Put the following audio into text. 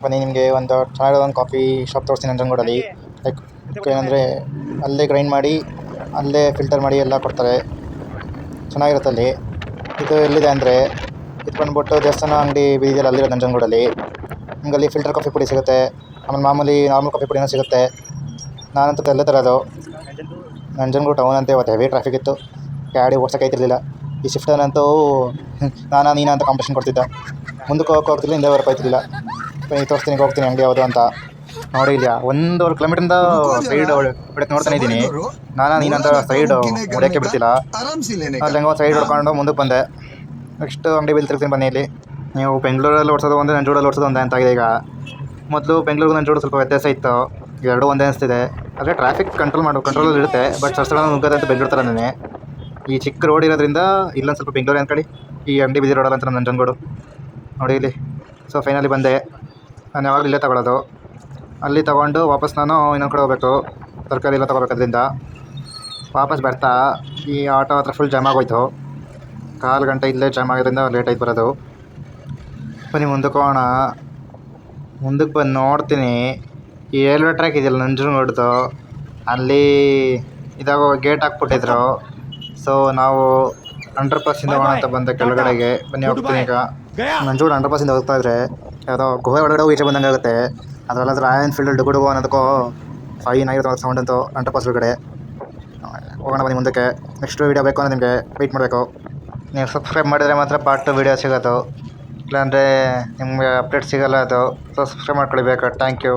ಬನ್ನಿ ನಿಮಗೆ ಒಂದು ಚೆನ್ನಾಗಿರೋ ಒಂದು ಕಾಫಿ ಶಾಪ್ ತೋರಿಸ್ತೀನಿ ನಂಜನಗೂಡಲ್ಲಿ. ಲೈಕ್ ಏನಂದರೆ ಅಲ್ಲೇ ಗ್ರೈಂಡ್ ಮಾಡಿ ಅಲ್ಲೇ ಫಿಲ್ಟರ್ ಮಾಡಿ ಎಲ್ಲ ಕೊಡ್ತಾರೆ, ಚೆನ್ನಾಗಿರುತ್ತೆ ಅಲ್ಲಿ. ಇದು ಎಲ್ಲಿದೆ ಅಂದರೆ ಇದು ಬಂದ್ಬಿಟ್ಟು ದೇವಸ್ಥಾನ ಅಂಗಡಿ ಬೀದಿಯಲ್ಲಿ ಅಲ್ಲಿರೋದು ನಂಜನಗೂಡಲ್ಲಿ. ನಿಮ್ಗೆ ಅಲ್ಲಿ ಫಿಲ್ಟರ್ ಕಾಫಿ ಪುಡಿ ಸಿಗುತ್ತೆ, ಆಮೇಲೆ ಮಾಮೂಲಿ ನಾರ್ಮಲ್ ಕಾಫಿ ಪುಡಿನೂ ಸಿಗುತ್ತೆ. ನಾನಂತೂ ಅಲ್ಲೇ ತರೋದು. ನಂಜನಗೂಡು ಟೌನ್ ಅಂತ ಇವತ್ತು ಹೆವಿ ಟ್ರಾಫಿಕ್ ಇತ್ತು, ಗಾಡಿ ಓಡ್ಸೋಕೆ ಆಯ್ತಿರಲಿಲ್ಲ. ಈ ಶಿಫ್ಟನಂತೂ ನೀನು ಅಂತ ಕಾಂಪಿಟೇಷನ್ ಕೊಡ್ತಿದ್ದ. ಮುಂದಕ್ಕೆ ಹೋಗ್ತಿಲ್ಲ, ಹಿಂದೆ ಬರೋಕೆ ಆಯ್ತಿರಲಿಲ್ಲ. ತೋರಿಸ್ತೀನಿ ಹೋಗ್ತೀನಿ ಅಂಗಡಿ ಯಾವುದು ಅಂತ. ನೋಡಿ ಇಲ್ಲ 1.5 ಕಿಲೋಮೀಟ್ರಿಂದ ಸೈಡ್ ಹೊಡೆಕ್ಕೆ ನೋಡ್ತಾನೆ ಇದ್ದೀನಿ. ನೀನಂತ ಸೈಡ್ ಹೊಡೆಯೋಕ್ಕೆ ಬಿಡ್ತಿಲ್ಲ. ಅಲ್ಲಿ ಹೆಂಗೋ ಸೈಡ್ ಹೊಡ್ಕೊಂಡು ಮುಂದಕ್ಕೆ ಬಂದೆ. ನೆಕ್ಸ್ಟ್ ಅಂಗಡಿ ಬಿಲ್ ತಿರ್ತೀನಿ ಬನ್ನಿ. ಇಲ್ಲಿ ನೀವು ಬೆಂಗಳೂರಲ್ಲಿ ಓಡಿಸೋದು ಒಂದೇ, ನಂಜನಗೂಡಲ್ಲಿ ಓಡಿಸೋದು ಒಂದೇ ಅಂತಾಗಿದೆ ಈಗ. ಮೊದಲು ಬೆಂಗಳೂರು ನಂಜನಗೂಡು ಸ್ವಲ್ಪ ವ್ಯತ್ಯಾಸ ಇತ್ತು, ಎರಡೂ ಒಂದೇ ಅನಿಸ್ತಿದೆ. ಆದರೆ ಟ್ರಾಫಿಕ್ ಕಂಟ್ರೋಲಲ್ಲಿ ಇರುತ್ತೆ, ಬಟ್ ಸರಸರ ನುಗ್ಗದೆ ಅಂತ ಬೆಂಗಳೂರು ಥರನೇ. ಈ ಚಿಕ್ಕ ರೋಡ್ ಇರೋದ್ರಿಂದ ಇಲ್ಲೊಂದು ಸ್ವಲ್ಪ ಬೆಂಗಳೂರು ಅಂದ್ಕೊಳ್ಳಿ, ಈ ಅಂಗಡಿ ಬಿಸಿ ರೋಡಲ್ಲ ಅಂತ ನಂಜನಗೂಡು. ನೋಡಿ ಇಲ್ಲಿ. ಸೊ ಫೈನಲಿ ಬಂದೆ. ನಾನು ಯಾವಾಗಲೂ ಇಲ್ಲೇ ತಗೊಳ್ಳೋದು. ಅಲ್ಲಿ ತೊಗೊಂಡು ವಾಪಸ್ ನಾನು ಇನ್ನೊಂದು ಕಡೆ ಹೋಗಬೇಕು, ತರಕಾರಿ ಎಲ್ಲ ತೊಗೋಬೇಕದ್ರಿಂದ. ವಾಪಸ್ ಬರ್ತಾ ಈ ಆಟೋ ಹತ್ರ ಫುಲ್ ಜಾಮ್ ಆಗೋಯ್ತು. 1/4 ಗಂಟೆ ಇಲ್ಲೇ ಜಾಮ್ ಆಗೋದ್ರಿಂದ ಲೇಟ್ ಆಯ್ತು ಬರೋದು. ಬನ್ನಿ ಮುಂದಕ್ಕೆ ಹೋಗೋಣ. ಮುಂದಕ್ಕೆ ಬಂದು ನೋಡ್ತೀನಿ, ಈ ರೈಲ್ವೆ ಟ್ರ್ಯಾಕ್ ಇದೆಯಲ್ಲ ನಂಜನಗೂಡ್ದು, ಅಲ್ಲಿ ಇದಾಗ ಗೇಟ್ ಹಾಕ್ಬಿಟ್ಟಿದ್ರು. ಸೊ ನಾವು ಅಂಡರ್ ಪಾಸಿಂದ ಹೋಗೋಣ ಅಂತ ಬಂದೆ ಕೆಳಗಡೆಗೆ. ಬನ್ನಿ ಹೋಗ್ತೀನಿ ಈಗ. ನಂಜನಗೂಡು ಅಂಡರ್ ಪಾಸಿಂದ ಹೋಗ್ತಾ ಇದ್ರೆ ಯಾವುದೋ ಗುಹೆ ಒಳಗಡೆ ಈಚೆ ಬಂದಂಗೆ ಆಗುತ್ತೆ. ಅದರಲ್ಲಾದ್ರೆ ರಾಯಲ್ ಎನ್ಫೀಲ್ಡ್ ಡುಗುಡುಗು ಅನ್ನೋದಕ್ಕೂ ಫೈನ್ ಆಗಿರುತ್ತೆ ಸೌಂಡ್ ಅಂತೂ ಅಂಡರ್ ಪಾಸ್ ಒಳಗಡೆ. ಹೋಗೋಣ ಬನ್ನಿ ಮುಂದಕ್ಕೆ. ನೆಕ್ಸ್ಟ್ ವೀಡಿಯೋ ಬೇಕು ಅಂದರೆ ನಿಮಗೆ ವೆಯ್ಟ್ ಮಾಡಬೇಕು. ನೀವು ಸಬ್ಸ್ಕ್ರೈಬ್ ಮಾಡಿದರೆ ಮಾತ್ರ ಪಾರ್ಟ್ 2 ವೀಡಿಯೋ ಸಿಗೋದು, ಇಲ್ಲಾಂದರೆ ನಿಮಗೆ ಅಪ್ಡೇಟ್ ಸಿಗೋಲ್ಲ ಅದು. ಸೊ ಸಬ್ಸ್ಕ್ರೈಬ್ ಮಾಡ್ಕೊಳ್ಳಿ ಬೇಕಾ. Thank you.